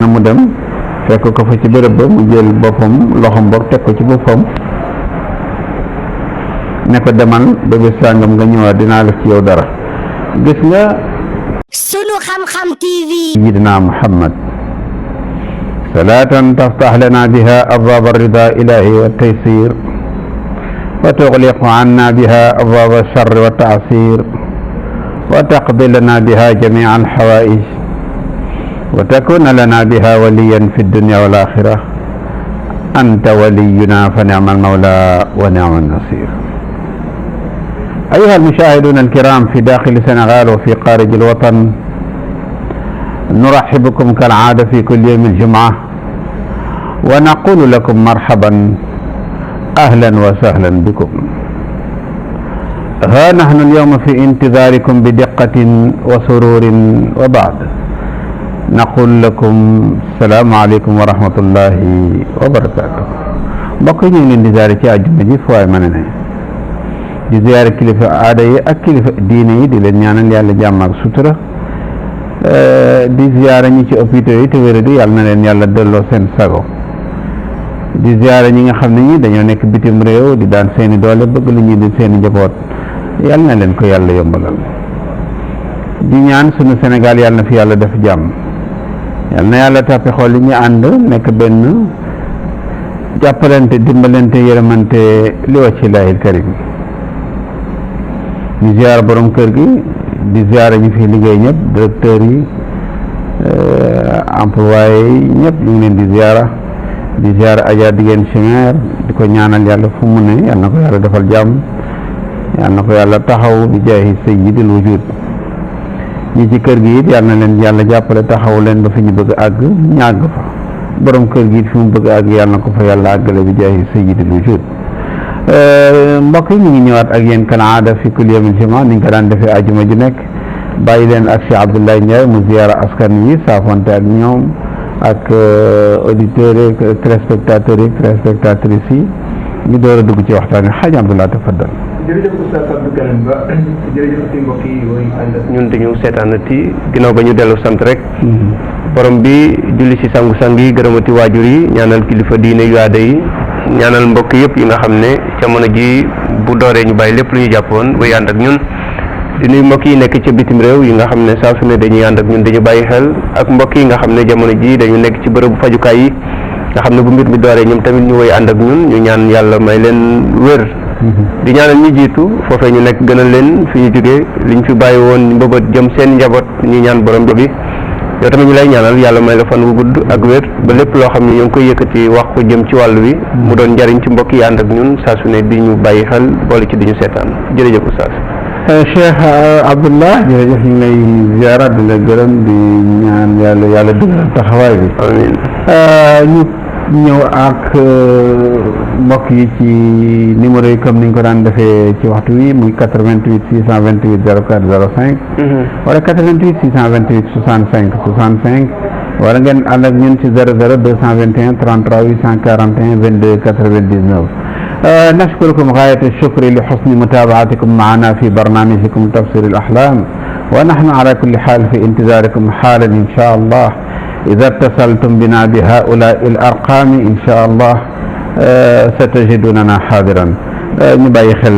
na mu dem fekk ko fa ci bërëb ba mu jël boppam loxom boog teg ko ci boppam ne ko demal ba bés sàngam nga ñëwaat dinaa def ci yow dara. gis nga sunu xam-xam TV sayyidina Muhammad salaatan taftax lana biha abwaab ar-rida ilahi wa taysir wa tughliqu anna biha abwaab ash-sharr wa ta'sir wa taqdi lana biha jami' al-hawaa'ij wa takuna lana biha waliyan fi dunya wal akhirah anta waliyuna fa ni'mal mawla wa ni'man nasir. أيها المشاهدون الكرام في داخل السنغال وفي خارج الوطن، نرحب بكم كالعادة في كل يوم الجمعة ونقول لكم مرحبا أهلا وسهلا بكم. ها نحن اليوم في انتظاركم بدقة وسرور، وبعد نقول لكم السلام عليكم ورحمة الله وبركاته. mbokk yi ñu ngi leen di ziyaare ci àjjuma ji fu waay mën a ne, di ziyaare kilifa aada yi ak kilifa diine yi, di leen ñaanal yàlla jàmm ak sutura, di ziyaare ñi ci hôpitaux yi te wéradi yàlla na leen yàlla delloo seen sago, di ziyaare ñi nga xam ne ñi dañoo nekk bitim réew di daan seeni doole bëgg lu ñuy di seeni njaboot, yàlla na leen ko yàlla yombalal. di ñaan sunu Sénégal yàlla na fi yàlla def jàmm, yàlla na yàlla tàppi xool yi ñu ànd nekk benn, jàppalante dimbalante yërëmante li wacci laahil karim. di ziyaara borom kër gi, di ziyaara ñi fi liggéey ñëpp, directeurs yi, employés yi ñëpp ñu ngi leen di ziyaara Adja Digeen Chimère, di ko ñaanal yàlla fu mu ne yàlla na ko yàlla defal jàmm, yàlla na ko yàlla taxaw bi jaahi sayyidil wujud. ñi ci kër gi it yàlla na leen yàlla jàppale taxaw leen ba fi ñu bëgg àgg ñu àgg fa, borom kër gi it fi mu bëgg àgg yàlla na ko fa yàlla àggale bi jaahi sayyidil wujud. mbokk yi ñu ngi ñëwaat ak yéen kal aada fi kulli yawmil jumaa ni ñu ko daan defee àjjuma ju nekk, bàyyi leen ak Cheikh Abdoulaye Ndiaye mu ziyaara askan wi, saafonte ak ñoom ak auditeurs yi téléspectateurs yi téléspectatrices yi, ñu door a dugg ci waxtaan wi. Xaaj Abdoulaye tafaddal. jërëjëf Oustaz Abdou Karim Ba, jërëjëf ci mbokk yi woy ànd ak ñun dañu seetaanati ginnaaw ba ñu dellu sant rek borom bi julli ci sangu-sang yi, gërëmati waajur yi, ñaanal kilifa diine yu aada yi, ñaanal mbokk yëpp yi nga xam ne jamono ji bu dooree ñu bàyyi lépp lu ñu jàppoon way ànd ak ñun, di nuyu mbokk yi nekk ci bitim réew yi nga xam ne saa su ne dañuy ànd ak ñun dañu bàyyi xel, ak mbokk yi nga xam ne jamono ji dañu nekk ci bërëbu fajukaay yi nga xam ne bu mbir mi dooree ñoom tamit ñu way ànd ak ñun, ñu ñaan yàlla may leen wér, di ñaanal ñi jiitu foofee ñu nekk gënal leen fi ñu jógee liñ fi bàyyi woon mbëbët jëm seen njaboot, ñi ñaan borom bi yow tamit ñu lay ñaanal yàlla may la fan wu gudd ak wér ba lépp loo xam ne ñoo ngi koy yëkkati wax ko jëm ci wàll wi mu doon njariñ ci mbokk yi ànd ak ñun saa su ne di ñu bàyyi xel boole ci di ñu seetaan. jërëjëf Oustaz. Cheikh Abdallah jërëjëf, ñu ngi lay ziyaara di la gërëm, di ñaan yàlla dëgëral taxawaay bi. amiin. ñu ñëw ak mbokk yi ci numéro yi comme ni ñu ko daan defee ci waxtu wi, muy 88 628 04 05 wala 88 628 65 65 wala ngeen ànd ak ñun ci 00 221 33 841 22 99. نشكركم غاية الشكر لحسن متابعتكم معنا في برنامجكم تفسير الأحلام، ونحن على كل حال في انتظاركم حالا إن شاء الله. إذا اتصلتم بنا بهؤلاء الأرقام إن شاء الله ستجدوننا حاضرا. ñu bàyyi xel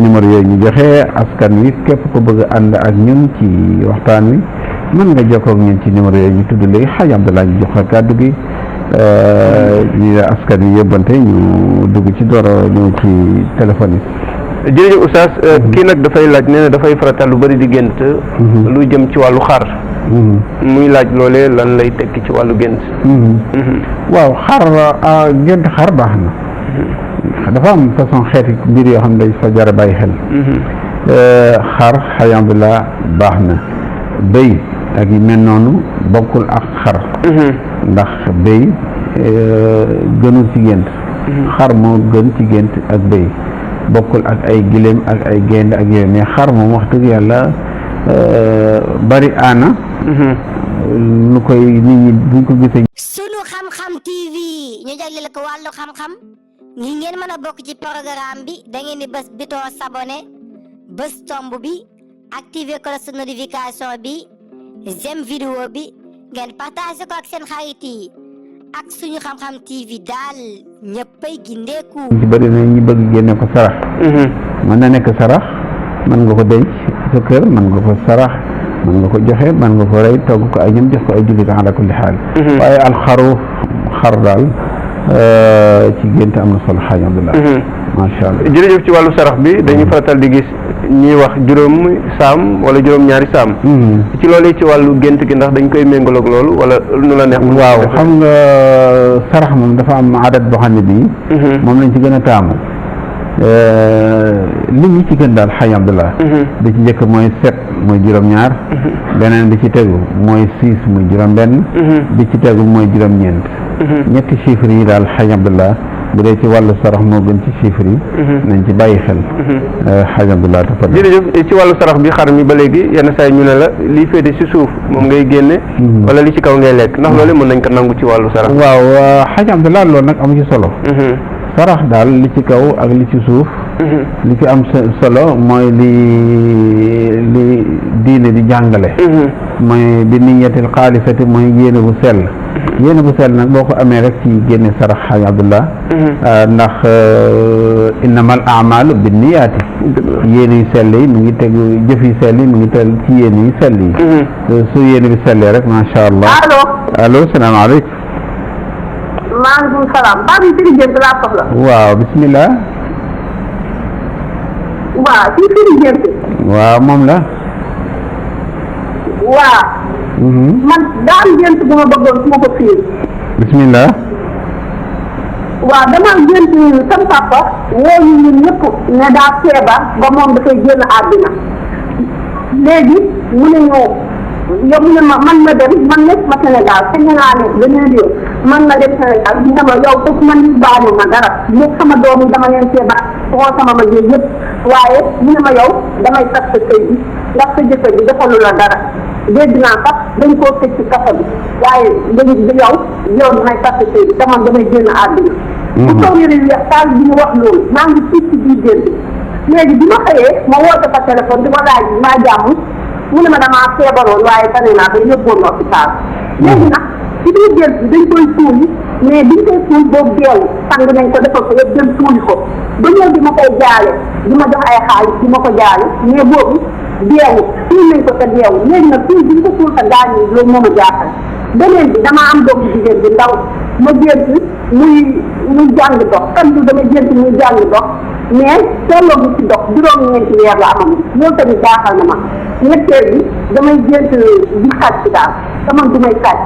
numéro yooyu ñu joxe, askan wi képp ku bëgg ànd ak ñun ci waxtaan wi mën nga jokkoo ak ñun ci numéro yooyu ñu tudd léegi. Xaaj Abdoulaye ñu jox la kàddu gi, ñu askan wi yëbbante ñu dugg ci door a ñëw ci téléphone yi. jërëjëf Oustaz, kii nag dafay laaj, nee na dafay farataal lu bëri di gént lu jëm ci wàllu xar. muy laaj loolee lan lay tekki ci wàllu gént. waaw gént xar baax na, dafa am façon xeeti mbir yoo xam ne dañ fa jar a bàyyi xel. xar alhamdulilah baax na, bëy ak yu mel noonu bokkul ak xar, ndax bëy gënul ci gént, xar moo gën ci gént ak bëy, bokkul ak ay giléem ak ay gaynde ak yooyu, mais xar moom wax dëgg yàlla bari aana lu koy nit ñi buñ ko gisee. sunu xam-xam TV ñu jagleel ko wàllu xam-xam ngi ngeen mën a bokk ci programme bi da ngeen di bës bouton s'abonner, bës tomb bi, activer cloche notification bi, j'aime vidéo bi, ngeen partagé ko ak seen xarit yi ak suñu xam-xam TV daal ñëppay gindeeku. ci bëri na ñi bëgg génne ko sarax. mën na nekk sarax mën nga ko denc sa kër mën nga ko sarax mën nga ko joxe mën nga ko rey togg ko ay ñam jox ko ay jullit ala kulli xaal. waaye alxaru xar daal ci gént am na solo xaaj Abdullah. macha allah jërëjëf. ci wàllu sarax bi dañuy faratal di gis ñuy wax juróom saam wala juróom-ñaari saam. ci loolu ci wàllu gént gi ndax dañ koy méngaloog loolu wala nu la neex. waaw xam nga sarax moom dafa am adat boo xam ne bii. moom lañ ci gën a taamu. li ñu ci gën daal xaaj Abdullah. bi ci njëkk mooy 7 mooy juróom-ñaar. beneen bi ci tegu mooy 6 muy juróom-benn. bi ci tegu mooy juróom-ñeent. ñetti chiffres yi daal xaaj Abdullah bu dee ci wàllu sarax moo gën ci chiffres yi. nañ ci bàyyi xel. xaaj Abdullah dafa jërëjëf. ci wàllu sarax bi xar mi ba léegi yenn saa yi ñu ne la lii féete si suuf moom ngay génne. wala li ci kaw ngay lekk ndax loolu mën nañ ko nangu ci wàllu sarax. waaw xaaj Abdullah loolu nag amu ci solo. sarax daal li ci kaw ak li ci suuf. li ci am solo mooy li diine di jàngale. mooy bi niyyatil xaalisati mooy yéene bu sell. yéene bu sell nag boo ko amee rek ci génne sarax xaaj Abdullah. ndax innamal a'maalu binniyaati. yéene yu sell yi mu ngi tegu jëf yu sell yi mu ngi teg ci yéene yu sell yi. su yéene bi sellee rek macha allah. allo salaamaaleykum. maaleykum salaam. Babou Firi Dieng laa soxla. waaw bismillah. waaw ci Firi Dieng. waaw moom la. waaw. man daa am gént bu ma bëggoon su ma ko firi. bismillah. waaw dama gént sama papa woo ñu ñun ñëpp ne daa feebar ba moom dafay génn àddina léegi mu ne ñëw yow mu ne ma man ma dem man nekk ma Sénégal te ñu naa ne beneen réew man ma dem Sénégal ñu ne ma yow foofu man ñu baanu ma dara moom sama doom yi dama leen feebar xool sama mag yooyu yëpp waaye mu ne ma yow damay tas sa sëy bi ndax sa jëkkër bi defalu la dara dégg naa sax dañ koo tëj ci kaso bi waaye léegi yow damay tas sa sëy bi te man damay génn àddina. bu soog yëre yu weex taal bi mu wax loolu maa ngi tiit ci biir gént léegi bi ma xëyee ma woote fa téléphone di ko laaj maa jàmm mu ne ma damaa feebaroon waaye tane naa ba yóbboon hôpital. léegi nag ci biir gént bi dañ koy suuli mais biñ koy suul boobu deewu sang nañ ko defal ko yëpp dem suuli ko ba ñëw di ma koy jaale di ma jox ay xaalis di ma ko jaale mais boobu deewu suul nañ ko te deewu léegi nag suul biñ ko suul te gaañu loolu moo ma jaaxal. beneen bi damaa am doom bu jigéen bi ndaw ma gént muy jàng dox kan du dama gént muy jàng dox mais tolloo bi ci dox juróom-ñeenti weer la amam loolu tamit jaaxal na ma ñetteel bi damay gént di xaj ci daal sama du may xaj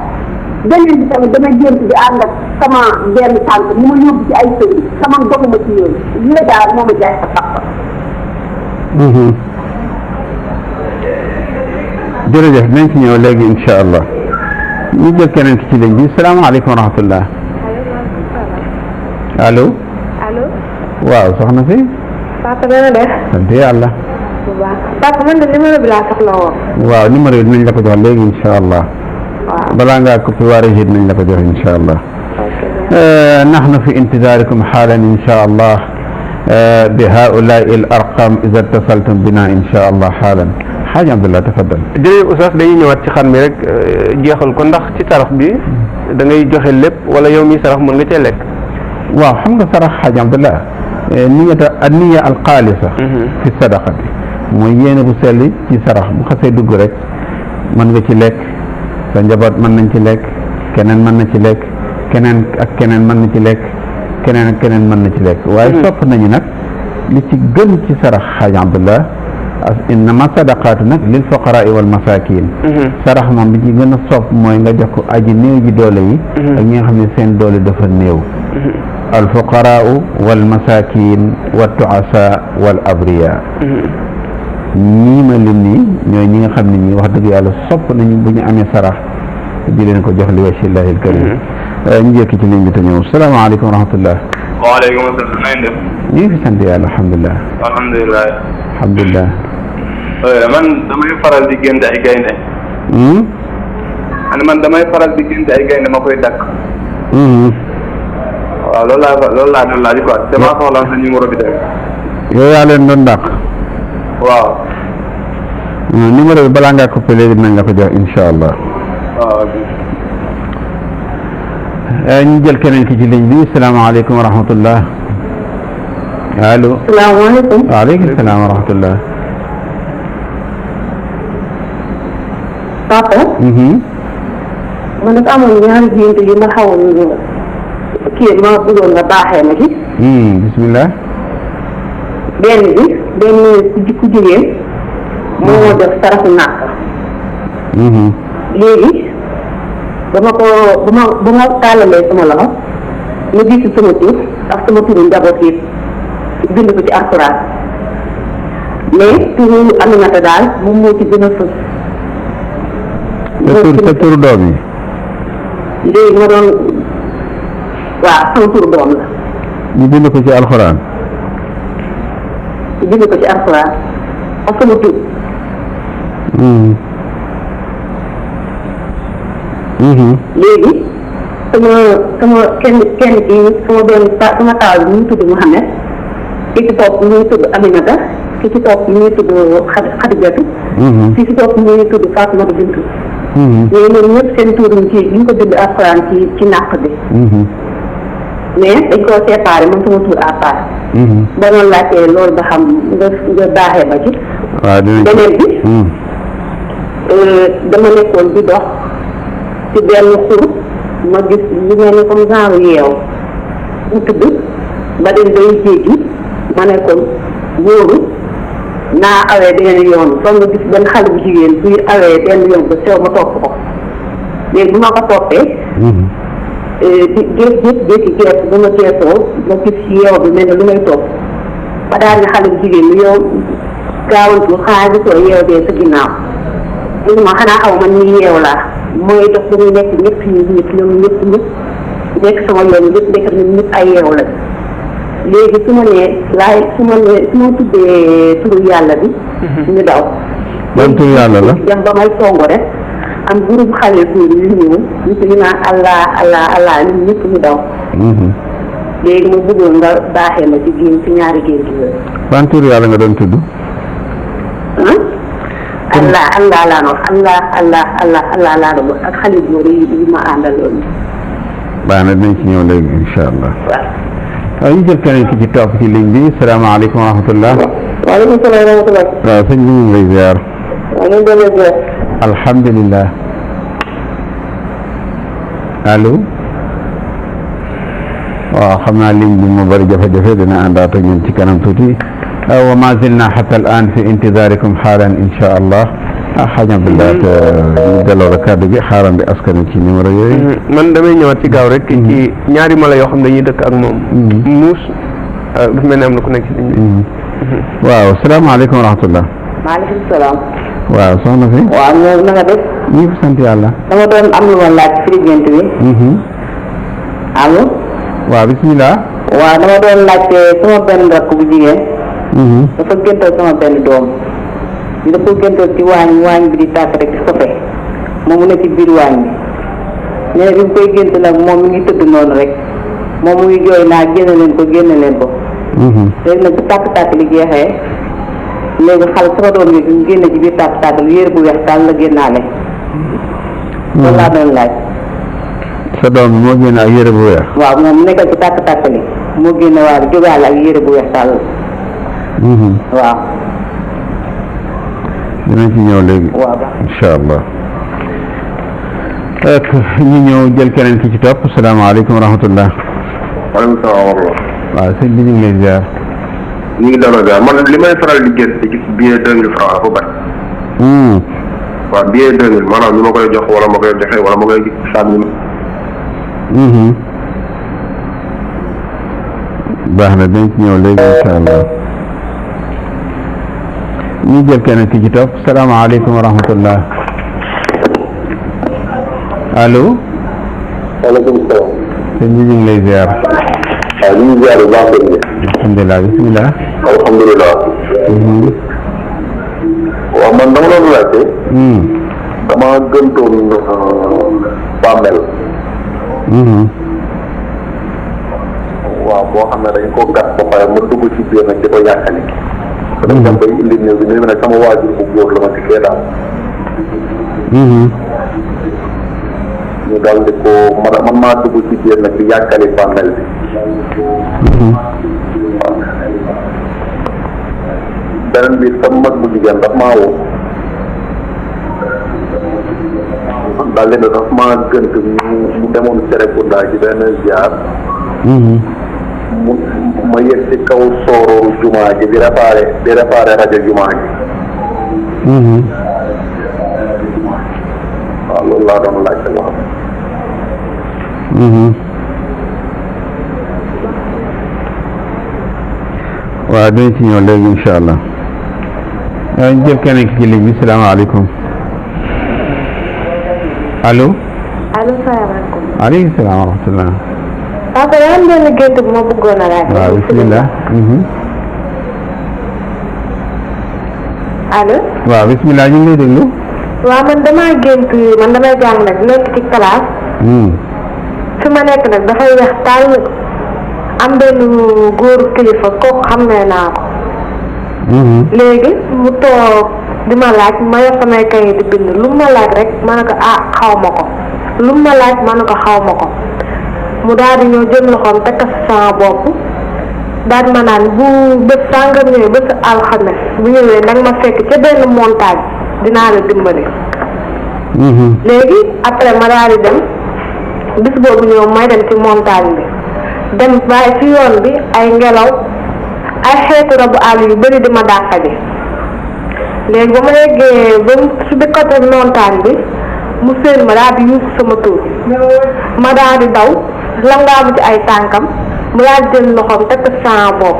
beneen bi tamit damay gént di ànd ak sama benn tànk mu ma yóbbu ci ay sëy sama doxuma ci yooyu yooyu daal moo ma jaay sa sax jërëjëf nañ ci ñëw léegi incha allah ñu jël keneen ki ci ligne bi salaamaaleykum wa rahmatullah. allo. allo. waaw soxna si. papa dana def. sant yàlla. bu baax papa man de numéro bi laa soxla woon. waaw numéro bi dinañ la ko jox léegi incha allah. waaw balaa ngaa coupé waa régie dinañ la ko jox incha allah. نحن في انتظاركم حالا إن شاء الله بهؤلاء الأرقام إذا اتصلتم بنا إن شاء الله حالا. xaaj Abdullah tafaddal. jërëjëf Oustaz dañuy ñëwaat ci xar mi rek jeexal ko ndax ci sarax bi da ngay joxe lépp wala yow mi sarax mën nga cee lekk. waaw xam nga sarax xaaj Abdullah niya alxaalisa fi sadaqati mooy yéene bu sell ci sarax bu xasee dugg rek mën nga ci lekk sa njaboot mën nañ ci lekk keneen mën na ci lekk keneen ak keneen mën na ci lekk keneen ak keneen mën na ci lekk waaye sopp nañu nag li ci gën ci sarax xaaj Abdullah innama sadaqaatu nag lil fuqaraa wal masaakin sarax moom bi ci gën a sopp mooy nga jox ko aji néew ji doole yi ak ñi nga xam ne seen doole dafa néew al fuqaraa wal masaakin wa tuasa wal abriya ñii ma lim nii ñooy ñi nga xam ne ñi wax dëgg yàlla sopp nañu bu ñu amee sarax di leen ko jox li wajhillahi al-karim ñu jekki ci ligne bi te ñëw salaamaaleykum wa rahmatullah. waaleykum salaam na ngeen def. ñu ngi fi sant yàlla alhamdulilah. alhamdulilah. alhamdulilah. man damay faral di gént ay gaynde. man damay faral di gént ay gaynde ma koy dakk. waaw loolu laa doon laaj quoi damaa soxla sa numéro bi tamit. yow yaa leen doon dàq. waaw. numéro bi balaa ngaa coupé léegi dinañ la ko jox incha allah. waaw. ñu jël keneen ki ci ligne bi salaamaaleykum wa rahmatullah allo. salaamaaleykum. waaleykum salaam wa rahmatullah. papa. man dafa amoon ñaari gént yu ma xawoon kii ma bëggoon nga baaxee ma ci. bismillah. benn ku jigéen moo def saraxu nàkk. léegi ba ma tàllalee sama loxo ma gis sama tur ak sama turu njaboot yi bind ko ci alxuraan mais turu Aminata daal moom moo ci gën a fës. sa turu doom yi. léegi ma doon waaw sama turu doom la. ñu bind ko ci alxuraan. bind ko ci alxuraan ak sama tur. léegi sama kenn kii sama benn sama taaw bi mu ngi tudd Mouhamed ki ci topp mu ngi tudd Aminata ki ci topp mu ngi tudd Xadijatu ki ci topp mu ngi tudd Fatimata Bintu. léegi ñoom ñëpp seen tur ci ñu ko bind alxuraan ci nàq bi. mais dañ koo séparé man sama tur à part. ba noonu laajtee loolu ba xam nga baaxee ba ci. waaw beneen bi. dama nekkoon di dox ci benn xur ma gis lu mel ni comme genre yeew mu tudd ba dem day jéggi ma nekkoon wóoru naa awee benn yoon foog nga gis benn xale bu jigéen buy awee benn yoon ba sew ma topp ko léegi bu ma ko toppee. di jékki gees ba ma geesoo ma gis yeew bi mel ne lu may topp ba daal ne xale bu jigéen bi yow gaawantu xanaa gisoo yeew bee sa ginnaaw léegi ma xanaa xaw man ni yeew laa mooy dox ba muy nekk ñëpp ñoom ñëpp nekk sama yoon ñëpp nekk ñun ñëpp ay yeew la léegi su ma tuddee turu yàlla bi ñu daw ban turu yàlla la dem ba may songo rek am groupe xale góor yu ñëw ñu naan allah ñun ñëpp ñu daw. léegi ma bëggoon nga baaxee ma ci génn ci ñaari génn yooyu. ban tur yàlla nga doon tudd. allah laa wax allah laa doon ak xale góor yi ma àndaloon. baax na dinañ ci ñëw léegi incha allah. waaw ñu jël keneen ki ci topp ci ligne bi salaamaaleykum wa rahmatullah. waaleykum salaam wa rahmatullah. waaw sëñ bi ñu ngi lay ziar. waaw ñu ngi doon ziar. alhamdulilah. allo. waaw xam naa ligne bi mu bari jafe-jafe dina àndaat ak ñun ci kanam tuuti. wa ma zilna hatta al an fi intidarikum xaalan insha allah. xaaj Abdullah te ñu delloo la kàddu gi xaaral di askan ci numéro yooyu. man damay ñëwaat ci gaaw rek. ci ñaari mala yoo xam ne dañuy dëkk ak moom. muus dafa mel ne am na ku nekk ci ligne bi. waaw salaamaaleykum wa rahmatullah. maaleykum salaam. waaw soxna si. waaw ñoom na nga def. ñu ngi sant yàlla. dama doon am lu ma laaj ci gént bi. allo. waaw bisimilah. waaw dama doon laajte sama benn rakk bu jigéen. dafa géntal sama benn doom. di dafa géntal ci waañ bi di tàkk rek di sofe moom mu ne ci biir waañ bi nee na bi mu koy gént nag moom mi ngi tëdd noonu rek moom mu ngi jooy naa génne leen ko léegi nag bu tàkk-tàkk li jeexee léegi xale sama doom bi mu génne ci biir tàkk-tàkk li yére bu weex daal la génnaale. loolu laa doon laaj. sa doom bi moo génne ak yére bu weex. waaw moom mu nekkal ci tàkk-tàkk li moo génne waaye jógaale ak yére bu weex daal. waaw. dinañ ci ñëw léegi. waaw incha allah. ak ñu ñëw jël keneen ki ci topp salaamaaleykum wa rahmatullah. waaleykum salaam wa rahmatulah. waaw sëñ bi ñu ngi lay ziar. ñu ngi delloo ziar man li may faral di gis di gis billet 2000 francs dafa bari. waaw billet 2000 maanaam ñu ma koy jox wala ma koy joxe wala ma koy sànni. baax na dinañ ci ñëw léegi incha allah. ñu jël keneen ki ci topp salaamaaleykum wa rahmatullah. allo. waaleykum salaam. sëñ bi ñu ngi lay ziar. waaw ñu ngi ziar bu baax sëñ bi. alhamdulilah bisimilah. alhamdulilah. waaw man dama doon laajte. dama gëntoon bàmmeel. waaw boo xam ne dañ ko gas ba pare ma dugg ci biir nag di ko yàqali. dañ dem bay indi néew bi néew bi nag sama waajur bu góor la ma dikkee daal. ñu dal di ko man maa dugg ci biir nag di yàkkali bàmmeel bi. waaw beneen bi sama mag bu jigéen daf maa woo daal di ne daf maa gënt mu demoon Serekunda ci benn ziar. ma yëg ci kaw soorooru jumaa ji di réparé rajo jumaa ji. waaw loolu laa doon laajte ba xam. waaw dinañ ci ñëw léegi incha allah. ñu jël keneen ki ci ligne bi salaamaaleykum. allo. allo salaamaaleykum. waaleykum salaam wa rahmatulah. papa yaa am benn gént bu ma bëggoon a laaj. waaw bisimilah. allo. waaw bisimilah ñu ngi lay déglu. waaw man damay jàng nag nekk ci classe. fi ma nekk nag dafay weex tàll am benn góoru kilifa kooku xam ne naa ko. léegi mu toog di ma laaj ma yor samay kayit di bind lu ma laaj rek ma ne ko xaw ma ko lu ma laaj ma ne ko xaw ma ko mu daal di ñëw jël loxoom teg ko sama bopp daal di ma naan bu bés sàngam ñëwee bés alxames bu ñëwee nag ma fekk ca benn montagne dinaa la dimbali. léegi après ma daal di dem bis boobu ñëw may dem ci montagne bi dem bàyyi ci yoon bi ay ngelaw ay xeetu rabu àll yu bëri di ma dàqaje léegi ba ma yeggee ba su di côté montagne bi mu séen ma daal di yuusu sama tur ma daal di daw langaamu ci ay tànkam mu daal di jël loxoom teg ko sama bopp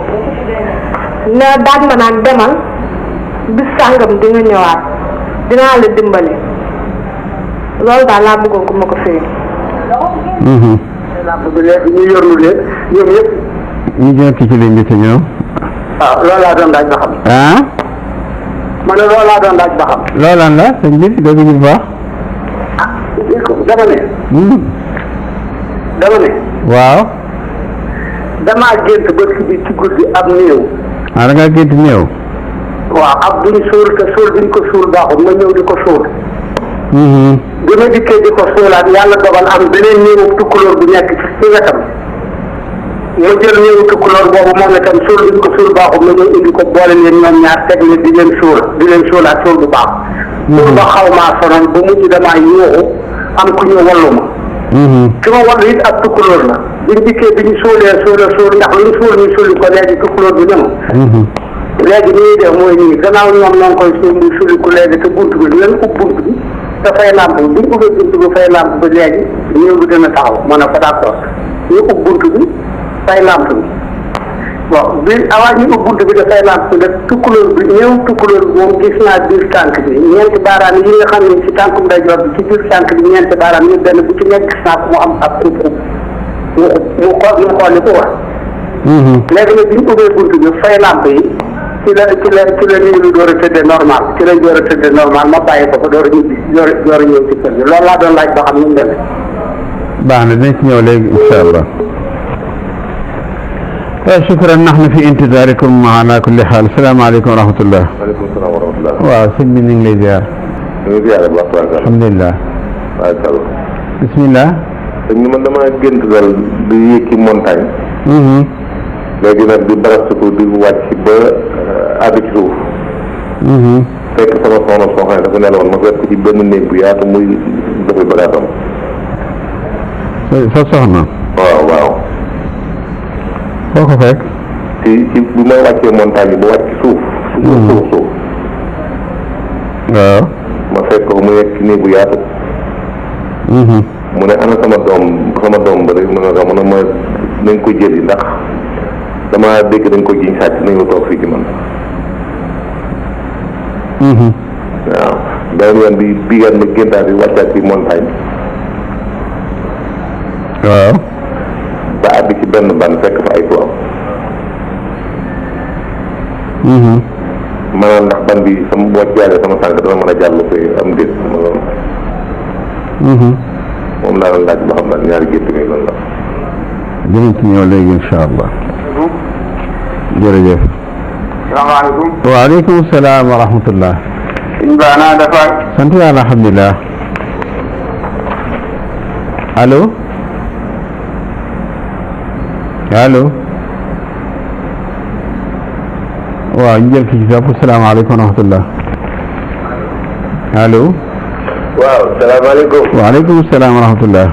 ne daal ma naan demal bis sàngam di nga ñëwaat dinaa la dimbali loolu daal laa bëggoon ko ma ko firi. léegi ñu yorlu leen ñoom yëpp. ñu jël ki ci ligne bi te ñëw. waaw loolu laa doon laaj ba xam. ma ne loolu laa doon laaj ba xam. loolaan la sëñ bi dégg nga bu baax. dama ne. waaw. damaa gént ba ci guddi ab néew. da ngaa gént néew. waaw ab duñ suul te suul duñ ko suul baaxul ma ñëw di ko suul. bi ma dikkee di ko suulaat yàlla dogal am beneen néewu tukkulóor bu nekk ci wetam. ma jël néewu tukkulóor boobu moom itam suul duñ ko suul baaxul ma ñëw indi ko boole leen ñoom ñaar teg leen di leen suulaat suul bu baax. suul ba xaw maa sonal ba mujj damaa yuuxu am ku ñu wallu ma. ki ma wallu it ab tukkulóor la biñ dikkee bi ñu suul ndax luñ suul ñu suuli ko léegi tukkulóor bi ñëw. léegi ñuy def mooy nii gannaaw ñoom ñoo ngi koy suuli ko léegi te bunt bi leen ub bunt bi dafay làmp bi buñ ubbee bunt bi fay làmp bi léegi néew bi dina taxaw ma ne ko d'accord ñu ub bunt bi fay làmp bi bon bi avant ñu ub bunt bi dafay làmp bi nag tukkulóor bi néew tukkulóor bi moom gis naa biir tànk bi ñeenti baaraam yi nga xam ne ci tànkum ndeyjoor bi ci biir tànk bi ñeenti baaraam yi benn bu ci nekk gis naa ko mu am ab ub mu xool li ko wax léegi nag bi ñu ubbee bunt bi fay làmp yi ci la néew bi door a tëddee normal ci lañ door a tëddee normal ma bàyyi ko fa door a ñibbi door a ñëw ci kër gi loolu laa doon laaj ba xam nu mu demee. baax na dinañ ci ñëw léegi incha allah. shukran nahnu fi intidarikum ala kulli xaal salaamaaleykum wa rahmatullah. waaleykum salaam wa rahmatullah. waaw sëñ bi ñu ngi lay ziar. ñu ngi ziar bu baax. alhamdulilah. waaw Sall. bisimilah. sëñ bi man damaa gént daal di yéeg ci montagne. léegi nag di barastiku di wàcc ba àgg ci suuf. fekk sama soxna soo xam ne dafa nelawoon ma fekk ko ci benn néeg bu yaatu muy dafay bagaasam. sa soxna. waaw. foo ko fekk. ci bu may wàccee montagne bi ba wàcc suuf. suuf. waaw. ma fekk ko mu nekk ci néeg bu yaatu. mu ne ana sama doom ba rek mu ne ko ma nañ ko jëli ndax dama dégg dañ ko jiñ sàcc nañu toog fii ci man. waaw beneen yoon bi bii ma géntaat bi wàccaat ci montagne. waaw. ba àgg ci benn ban fekk fa ay tool. maanaam ndax ban bi sama boo jaalee sama tànk dana mën a jàll koy am déet ma loolu. moom laa doon laaj ba xam daal ñaari gént mi loolu la. dinañ ci ñëw léegi incha allah. jërëjëf. salaamaaleykum. waaleykum salaam wa rahmatullah. sëñ Ba naa dafa. sant yàlla alhamdulilah. allo allo waaw ñu jël ki ci topp salaamaaleykum wa rahmatullah allo waaw salaamaaleykum. waaleykum salaam wa rahmatullah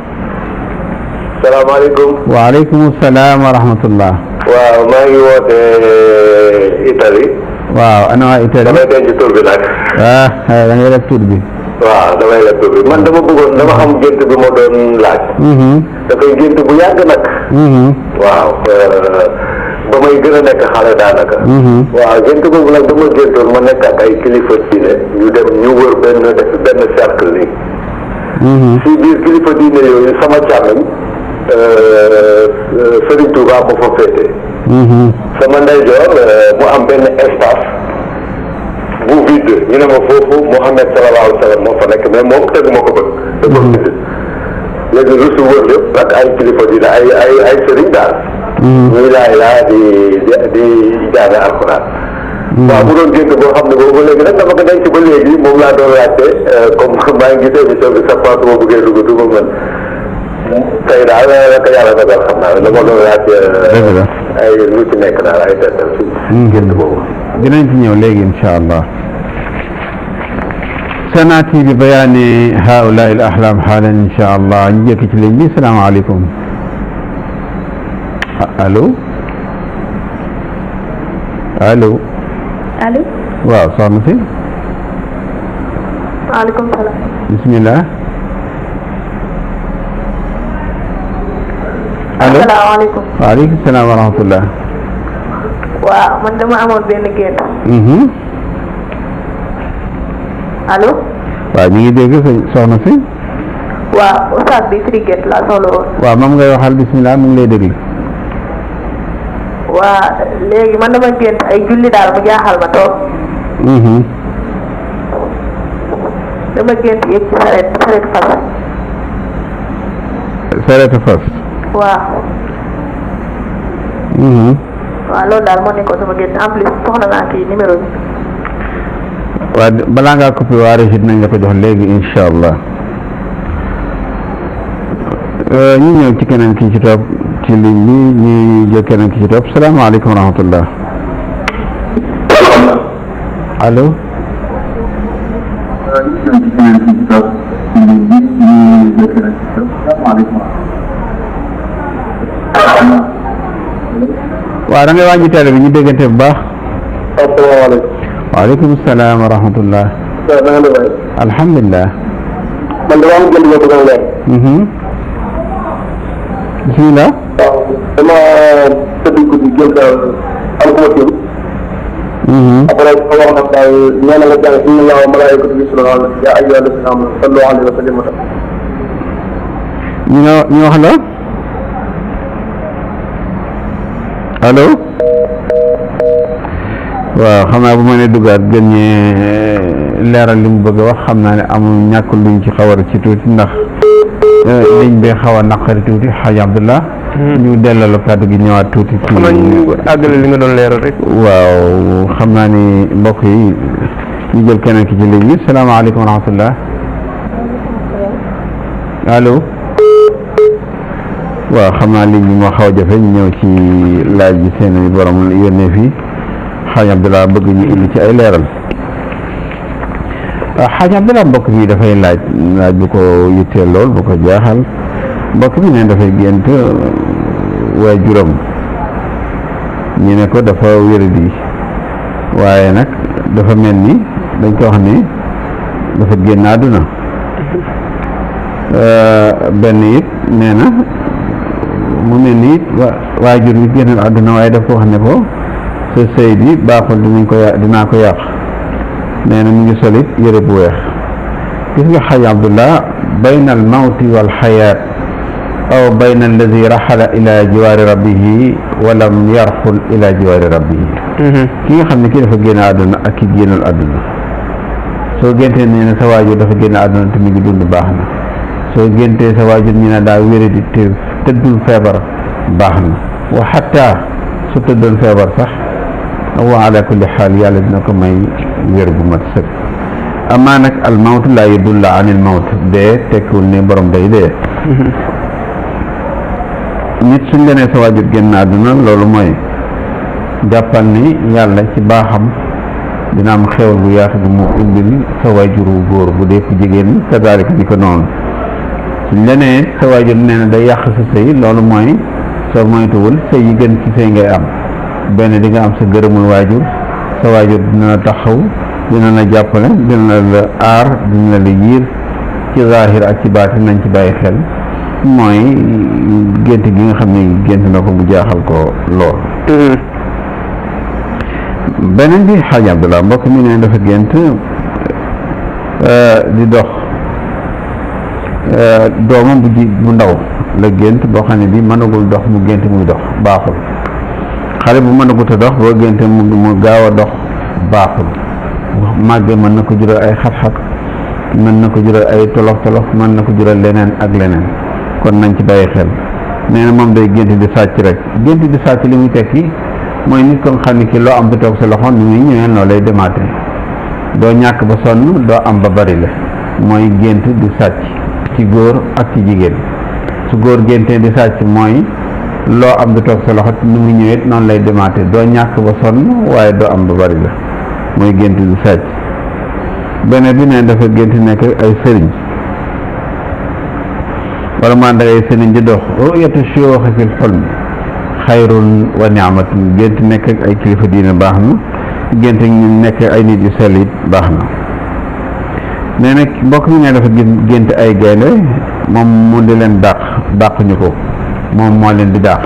salaamaaleykum. waaleykum salaam wa rahmatullah waaw maa ngi woote Italie. waaw ana waa Italie damay denc tur bi nag. da ngay def tur bi waaw damay def tur bi man dama am gént bi ma doon laaj. dafay gént bu yàgg nag. waaw ba may gën a nekk xale daanaka. waaw gént boobu nag dama géntoon ma nekk ak ay kilifa diine ñu dem ñu wër benn cercle nii. si biir kilifa diine yooyu sama càmmiñ Serigne Touba moo fa féete. sama ndeyjoor mu am benn espace bu vide ñu ne ma foofu Mouhamed sallallahu alayhi wa sallam moo fa nekk mais moom teguma ko bët. da ko vide léegi lu su wër yëpp nag ay kilifa diine ay Serigne daal. ñuy laa di jàng alxuraan. waaw mu doon gént boo xam ne boobu léegi nag dama ko denc ba léegi moom laa doon laajte comme maa ngi gis émission bi chaque fois su ma bëggee dugg du ma mën tey daal naka yàlla dogal xam naa dama doon laajte ay lu ci nekk daal ay tettal ci gént boobu. dinañ ci ñëw léegi incha allah. sanaati bi bayaani haulaa il ahlam xaalan incha allah ñu jëkk ci ligne bi salaamaaleykum allo allo allo. waaw soxna si waaleykum salaam. bismillah allo asalaamaaleykum. waaleykum salaam wa rahmatullah waaw man dama amoon benn gént. allo. waaw ñu ngi dégg soxna si waaw oustaz bi firi gént laa soxla woon. waaw moom ngay waxal bismillah mu ngi lay déglu waa léegi man dama gént ay julli daal mu jaaxal ma toog. dama gént yëpp ci sareet fas. sareetu fas waaw. waaw loolu daal moo nekkoon sama gént en plus soxla naa kii numéro bi. waaw balaa ngaa coupé waa Régis nañ la ko jox léegi incha allah ñu ñëw ci keneen ki ci topp ci ligne bi ñu jël keneen ki ci topp salaamaaleykum wa rahmatullah allo waaw da ngay wàññi télé bi ñu déggante bu baax. asalaamaaleykum. waaleykum salaam wa rahmatullah waaw na nga def waay. alhamdulilah. man dama am gént boo bëgg a leer. bismillah. waaw dama tëdd guddi gént am ku ma tiim. après ma wax nag daal nee na nga jàng inna allaha wa malaa'ikatahu yusalluuna ala nabi yaa ayyuha allaziina aamanu sallu alayhi wa sallimu ñu wax la allo waaw xam naa bu ma ne duggaat gën ñee leeral li mu bëgg a wax xam naa ne amul ñàkk luñ ci xawar ci tuuti ndax liñ bee xaw a naqari tuuti xaaj Abdullah ñu delloo la kàddu gi ñëwaat tuuti ci àggale li nga doon leeral rek. waaw xam naa ni mbokk yi ñu jël keneen ki ci ligne bi salaamaaleykum wa rahmatullah allo waaw xam naa ligne bi moo xaw a jafe ñu ñëw ci laaj bi seen borom yónnee fii xaaj Abdullah bëgg ñu indi ci ay leeral xaaj Abdullah mbokk bi dafay laaj bu ko yitteel lool bu ko jaaxal mbokk bi ne dafay gént waajuram ñu ne ko dafa wéradi waaye nag dafa mel ni dañ ko wax ne dafa génn àdduna benn it nee na mu mel ni it waajur bi génnal àdduna waaye daf ko wax ne ko sa sëy bi baaxul dinaa ko yàq nee na mu ngi solit yëre bu weex gis nga xaj Abdullah bayna al mawti wal xayaat aw bayna alladi raxala ila jiwaari rabbihi walam yarxul ila jiwaari rabbihi ki nga xam ne kii dafa génn àdduna ak ki génnul àdduna soo géntee nee na sa waajur dafa génn àdduna te mu ngi dund baax na soo géntee sa waajur ñu ne daa wéradi te tëddul feebar baax na wa xatta su tëddoon feebar sax wa ala kulli xaal yàlla dina ko may wér bu mat sëkk amaa nag al mawt laa yadullu an il mawt dee tekkiwul ne borom day dee nit suñ la nee sa waajur génn àdduna loolu mooy jàppal ni yàlla ci baaxam dina am xewal bu yaatu bu mu indil sa waajur wu góor bu dee ku jigéen kadaalika ni ko noonu suñ la nee sa waajur nee na day yàq sa sëy loolu mooy soo moytuwul sëy yi gën ci sëy ngay am benn di nga am sa gërëmul waajur sa waajur dina la taxaw dina la jàppale dina la aar dina la yiir ci zaahir ak ci baati nañ ci bàyyi xel mooy gént gi nga xam ne gént na ko mu jaaxal ko lool. beneen bi xaaj Abdullah mbokk mi ne dafa gént di dox doomam bu ndaw la gént boo xam ne bi mënagul dox mu gént muy dox baaxul xale bu mënagut a dox boo génte mu gaaw a dox baaxul màgge mën na ko jural ay xat-xat mën na ko jural ay tolof-tolof mën na ko jural leneen ak leneen kon nañ ci bàyyi xel nee na moom day gént di sàcc rek gént di sàcc li muy tekki mooy nit ko xam ne ki loo am ba toog sa loxo ni muy ñëwee noo lay demaate doo ñàkk ba sonn doo am ba bari la mooy gént di sàcc ci góor ak ci jigéen su góor géntee di sàcc mooy loo am ba toog sa loxo ni muy ñëwee noonu lay demaate doo ñàkk ba sonn waaye doo am ba bari la mooy gént di sàcc beneen bi ne dafa gént nekk ay sëriñ wala maa da ngay sëriñ di dox ru'yatu shuyuukh fil hulm xayrun wa ni'matun gént nekk ak ay kilifa diine baax na gént ñu nekk ay nit yu sell it baax na nee na mbokk mi ne dafa gént ay gaynde moom mu di leen dàq ñu ko moom moo leen di dàq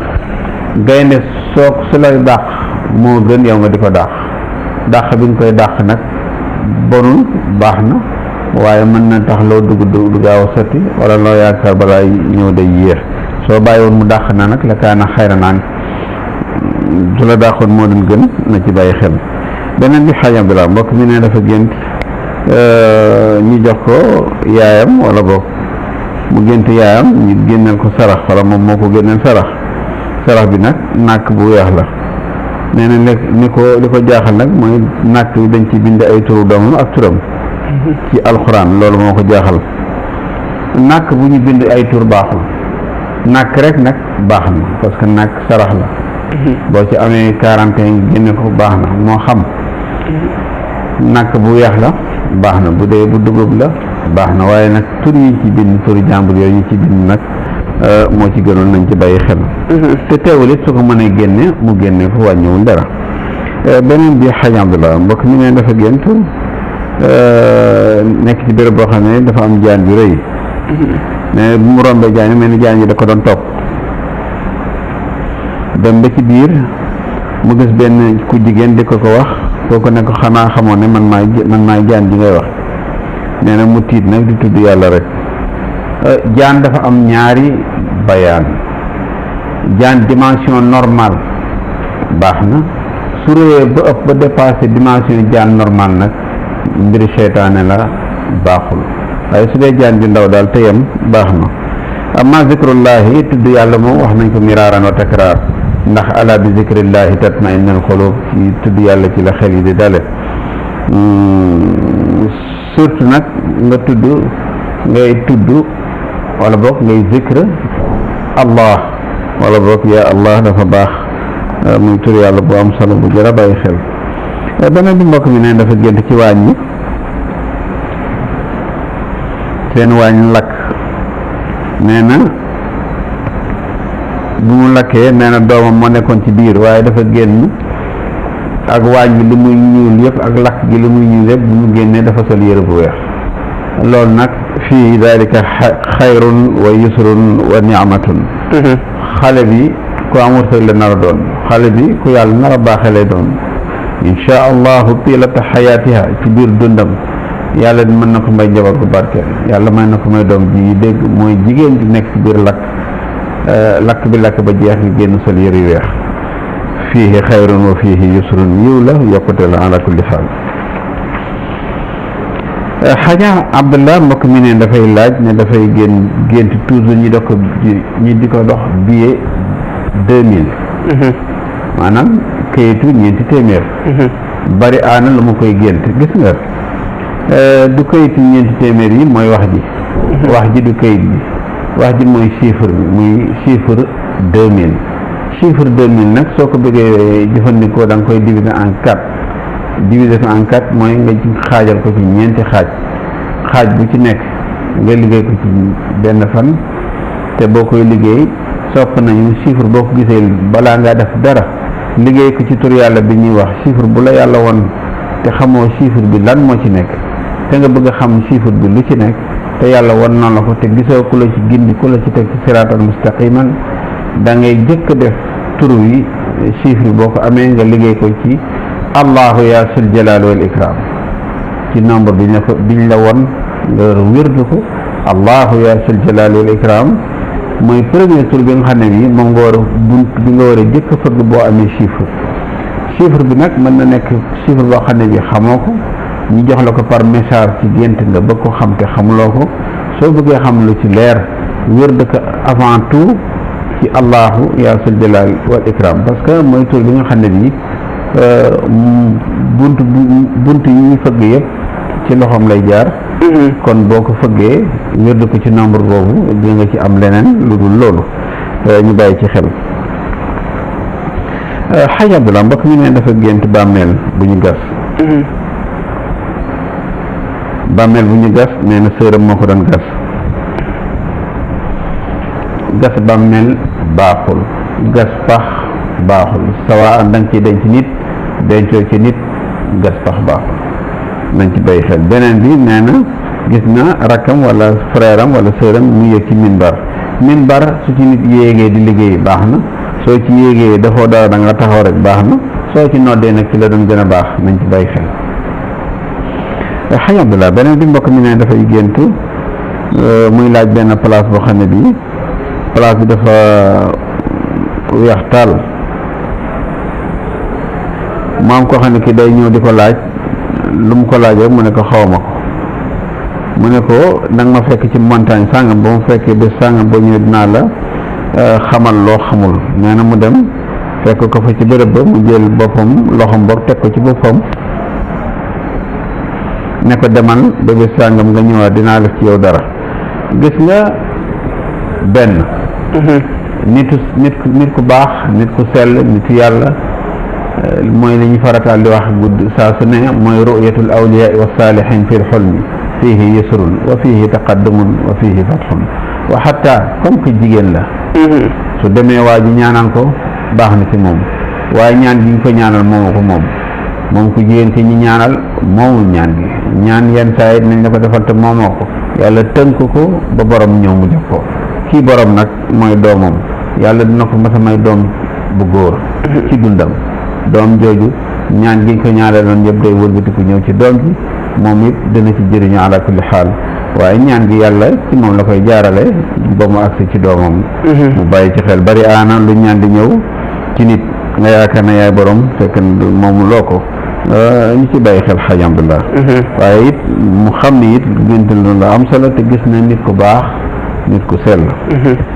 gaynde su lay dàq moo gën yow nga di ko dàq bi nga koy dàq nag bonul baax na waaye mën na tax loo dugg du gaaw a sotti wala loo yaakaar balaa ñëw day yéex soo bàyyi woon mu dàq na nag la kaana xayra naan su la dàqoon moo doon gën na ci bàyyi xel beneen bi xaaj Abdullah mbokk mi ne dafa gént ñu jox ko yaayam wala boog mu gént yaayam ñu génneel ko sarax wala moom moo ko génneel sarax bi nag nàkk bu weex la nee na li ko jaaxal nag mooy nàkk bi dañ ci bind ay turu doomam ak turam ci alxuraan loolu moo ko jaaxal nàkk bu ñu bind ay tur baaxul nàkk rek nag baax na parce que nàkk sarax la boo ci amee 41 génne ko baax na moo xam nàkk bu weex la baax na bu dee bu dugub la baax na waaye nag tur yi ci bind turi jàmbur yooyu ñu ci bind nag moo ci gënoon nañ ci bàyyi xel te teewul it su ko mënee génne mu génne fu wàññiwul dara beneen bi xaj Abdullah mbokk mi ne dafa gént nekk ci béréb boo xam ne dafa am jaan ju rëy mais bu mu rombee jaan yi mel ni jaan yi da ko doon topp dem ba ci biir mu gis benn ku jigéen di ko wax kooku ne ko xanaa xamoon ne man maay jaan ji ngay wax nee na mu tiit nag di tudd yàlla rek jaan dafa am ñaari bayaan jaan dimension normale baax na su réyee ba ëpp ba dépassé dimension jaan normale nag mbiri seytaane la baaxul waaye su dee jaan bi ndaw daal teyam baax na amma zikrullahi tudd yàlla moom wax nañ ko miraaran wa takraar ndax ala bi zikrillahi tatma'innul qulub ci tudd yàlla ci la xel yi di dale surtout nag ngay tudd wala boog ngay zikr allah wala boog ya allah dafa baax muy tur yàlla bu am solo bu jar a bàyyi xel beneen bi mbokk mi ne dafa gént ci waañ ñi seen waañ lakk nee na bu mu lakkee nee na doomam moo nekkoon ci biir waaye dafa génn ak waañ bi li muy ñuul yëpp ak lakk gi li muy ñuul yëpp bu mu génnee dafa sol yére bu weex loolu nag fii dalika xayrun wa yusrun wa ni'matun xale bi ku am wërsëg la nar a doon xale bi ku yàlla nar a baaxee lay doon insha allahu tilata xayaatiha ci biir dundam yàlla mën na ko may njaboot bu barkeel yàlla may na ko may doom ji dégg mooy jigéen di nekk ci biir lakk bi lakk ba jeex nga génn sol yëre yu weex fiihi xayrun wa fiihi yusrun yiw la yokkute la ala kulli xaal xaja Abdullah mbokk mi ne dafay laaj ne dafay gént toujours ñi di ko dox billet 2000 maanaam kayitu ñeenti téeméer bari aana lu ma koy gént gis nga du kayitu ñeenti téeméer yi mooy wax ji du kayit bi wax ji mooy chiffre bi muy chiffre 2000 chiffre 2000 nag soo ko bëggee jëfandikoo da nga koy diviser en 4 diviser ko en 4 mooy nga xaajal ko ci ñeenti xaaj bu ci nekk nga liggéey ko ci benn fan te boo koy liggéey sopp nañu chiffre boo ko gisee balaa ngaa def dara liggéey ko ci tur yàlla bi ñuy wax chiffre bu la yàlla won te xamoo chiffre bi lan moo ci nekk te nga bëgg a xam chiffre bi lu ci nekk te yàlla won na la ko te gisoo ku la ci gindi ku la ci teg ci siraatal mustaqiman da ngay jëkk def tur wi chiffre boo ko amee nga liggéey ko ci allahu ya sul jalal wal ikram ci nombre biñ la won nga wérdu ko allahu ya sul jalal wal ikram mooy premier tur bi nga xam ne bi moom nga war a bunt bi nga war a jëkk fëgg boo amee chiffre bi nag mën na nekk chiffre boo xam ne bi xamoo ko ñu jox la ko par message ci gént nga bëgg ko xam te xamuloo ko soo bëggee xam lu ci leer wér dëkk avant tout ci allahu ya sul jalal wal ikram parce que mooy tur bi nga xam ne bi bunt yi ñu fëgg yëpp ci loxoom lay jaar kon boo ko fëggee wérdu ko ci nombre boobu di nga ci am leneen lu dul loolu ñu bàyyi ci xel. xaj Abdullah mbokk mi ne dafa gént bàmmeel bu ñu gas bàmmeel bu ñu gas nee na sëram moo ko doon gas bàmmeel baaxul gas pax baaxul sawa da nga ciy denc nit dencoo ci nit gas pax baaxul nañ ci bàyyi xel. beneen bi nee na gis na rakkam wala frère am wala sëram mu yëg ci minbar su ci nit yéegee di liggéey baax na soo ci yéegee dafoo dara da nga taxaw rek baax na soo ci noddee nag ci la doon gën a baax nañ ci bàyyi xel. xëy Abdullah beneen bi mbokk mi ne dafay gént muy laaj benn place boo xam ne bii place bi dafa weex taal maam koo xam ne ki day ñëw di ko laaj lu mu ko laajee mu ne ko xawma ko mu ne ko nag ma fekk ci montagne sàngam ba mu fekkee bés sàngam boo ñëwee dinaa la xamal loo xamul nee na mu dem fekk ko fa ci bërëb ba mu jël boppam loxom boog teg ko ci boppam ne ko demal ba bés sàngam nga ñëwaat dinaa def ci yow dara gis nga benn nit ku baax nit ku sell nitu yàlla mooy li ñu farataal di wax gudd saa su ne mooy ru'yatul awliya wa salihin fi lxulmi fiihi yusrun wa fiihi taqaddumun wa fiihi fatxun wa xatta comme que jigéen la su demee waa ji ñaanal ko baax na ci moom waaye ñaan gi ñu ko ñaanal moomu ko moom ku jigéen ki ñi ñaanal moomul ñaan gi ñaan yenn saa yi nañ la ko defal te moomoo ko yàlla tënk ko ba borom ñëw mu jox ko kii borom nag mooy doomam yàlla dina ko mas a may doom bu góor ci dundam doom jooju ñaan gi ñu ko ñaanal noonu yëpp day wëlbatiku ñëw ci doom ji moom it dina ci jëriñu ala kulli xaal waaye ñaan gi yàlla ci moom la koy jaarale ba mu agsi ci doomam mu bàyyi ci xel bari aana lu ñaan di ñëw ci nit nga yaakaar ne yaay borom fekk moomu loo ko ñu ci bàyyi xel xaj Abdullah waaye it mu xam ni it gént la am solo te gis na nit ku baax nit ku sell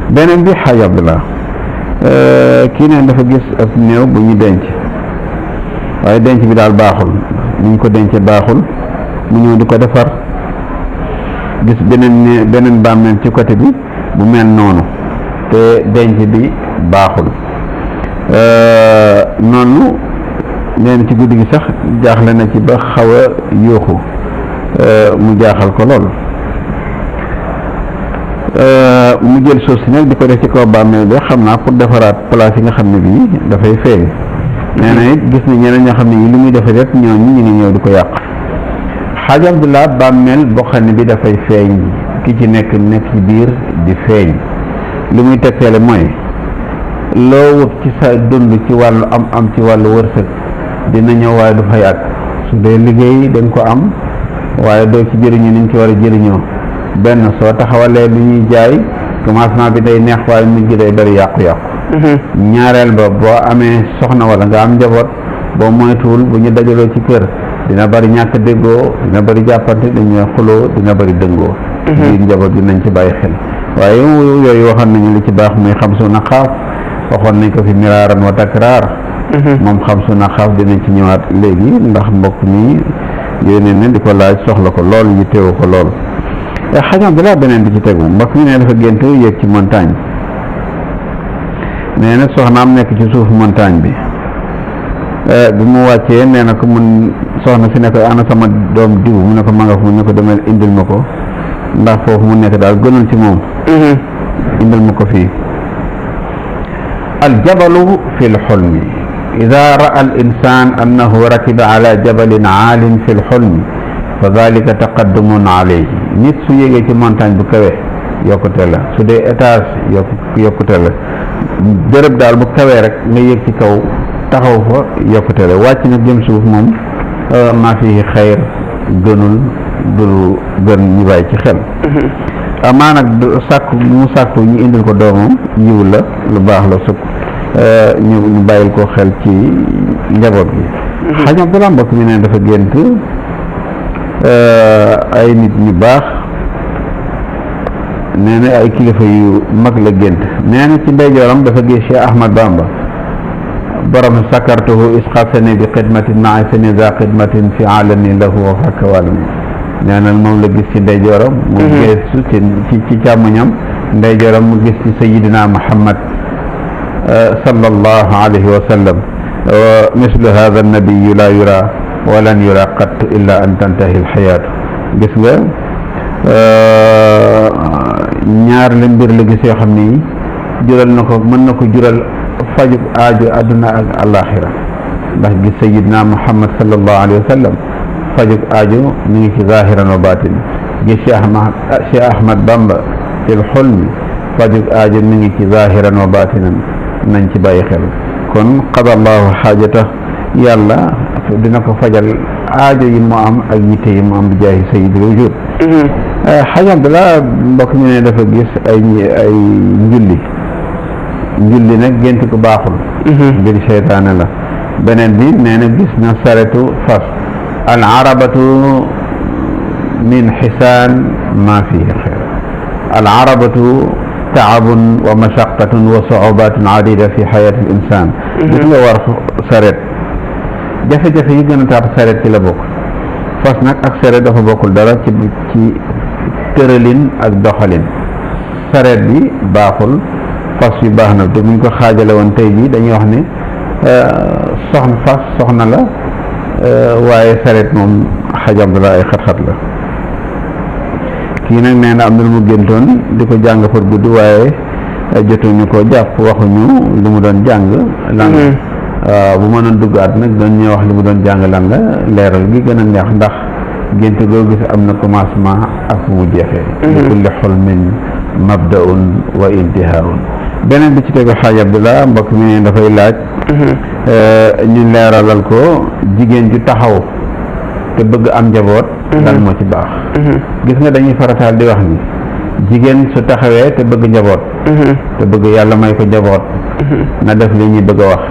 beneen bi xaj Abdullah kii ne dafa gis ab néew bu ñu denc waaye denc bi daal baaxul ni ñu ko dencee baaxul mu ñëw di ko defar gis beneen bàmmeel ci côté bi bu mel noonu te denc bi baaxul noonu nee na ci guddi gi sax jaaxle na ci ba xaw a yuuxu mu jaaxal ko lool mu jël suuf si nag di ko def ci kaw bàmmeel bi xam naa pour defaraat place yi nga xam ne bii dafay feeñ nee na it gis na ñeneen ñoo xam ne yi li muy defee rek ñooñu ñu ngi ñëw di ko yàq xaaj Abdullah bàmmeel boo xam ne bi dafay feeñ ki ci nekk ci biir di feeñ li muy tegteele mooy loo wut ci sa dund ci wàllu am ci wàllu wërsëg dina ñëw waaye du fa yàgg su dee liggéey dañ ko am waaye doo ci jëriñu niñ ci war a jëriñoo benn soo taxawalee lu ñuy jaay commencement bi day neex waaye mujj gi day bari yàqu-yàqu ñaareel ba boo amee soxna wala nga am njaboot boo moytuwul bu ñu dajaloo ci kër dina bari ñàkk déggoo dina bari jàppante dañuy xuloo dina bari dëngoo biir njaboot bi nañ ci bàyyi xel waaye yooyu waxoon nañu li ci baax muy xam su na xaaf waxoon nañ ko fi miraaran wa takraar moom xam su na xaaf dinañ ci ñëwaat léegi ndax mbokk mi yéene ne di ko laaj soxla ko lool yi teewu ko lool xajam bi laa beneen bi ci tegu mbokk mi ne dafa gént yéeg ci montagne nee na soxnaam nekk ci suuf montagne bi mu wàccee nee na ko mun soxna si ne ko ana sama doom diw mu ne ko ma nga fu mu ne ko demal indil ma ko ndax foofu mu nekk daal gënul ci moom indil ma ko fii aljabalu fi lxulmi ida raa al insan annahu rakiba ala jabalin aalin fi lxulmi fa dalika taqaddumun alayhi nit su yéegee ci montagne bu kawe yokkute la su dee étage yokkute la bërëb daal bu kawee rek nga yéeg ci kaw taxaw fa yokkute la wàcc nag jëm suuf moom maa fi xayr gënul dul gën ñu bàyyi ci xel amaa nag mu sàkku ñu indil ko doomam yiw la lu baax la sukk ñu bàyyil ko xel ci njaboot gi xaj Abdallah mbokk mi ne dafa gént ay nit ñu baax nee na ay kilifa yu mag la gént nee na ci ndeyjooram dafa gis Cheikh Ahmad Bamba borom sakartuhu isxasani bi xidmatin maa sani za xidmatin fi alani lahu wa fakka walami nee na moom la gis ci ndeyjooram mu geesu ci càmmoñam ndeyjooram mu gis ci sayidina Muhammad sallallahu alayhi wa sallam mislu hada annabiyu la yura walan yura qattu illa an tantahi alxayaatu gis nga ñaar la mbir la gis yoo xam ni jural na ko mën na ko jural fajub aajo àdduna ak alaxira ndax gis sayidna Muhammad sallallahu alayhi wa sallam fajub aajo mi ngi ci zahiran wa batin gis Cheikh Ahmad Bamba fil xulmi fajub aajo mi ngi ci zahiran wa batinan nañ ci bàyyi xel kon qadallahu xaajata yàlla dina ko fajal aajo yi mu am ak yitte yi mu am bi jaayi sayyidil wujud xaj Abdallah mbokk mi ne dafa gis ay njulli nag gént ko baaxul mbir seytaane la beneen bi nee na gis na saretu fas al arabatu min xisaan ma fihi xeer al arabatu taabun wa mashaqatun wa suubatun adida fi xayati l insan gis nga war saret jafe-jafe yi gën a tax saret ci la bokk fas nag ak saret dafa bokkul dara ci tëralin ak doxalin saret bi baaxul fas yu baax na te buñ ko xaajale woon tey jii dañuy wax ne soxna la waaye saret moom xajam la ay xat-xat la kii nag nee na am na lu mu géntoon di ko jàng far guddi waaye jotuñu ko jàpp waxuñu lu mu doon jàng lan la bu mënoon duggaat nag doon ñuy wax li mu doon jàng lan la leeral gi gën a neex ndax gént goo gis am na commencement ak fu mu jeexee li kulli xulmin mabdaun wa intihaun beneen bi ci tegu xaaj Abdallah mbokk mi ne dafay laaj ñu leeralal ko jigéen ju taxaw te bëgg am njaboot lan moo ci baax gis nga dañuy farataal di wax ni jigéen su taxawee te bëgg njaboot te bëgg yàlla may ko njaboot na def li ñuy bëgg a wax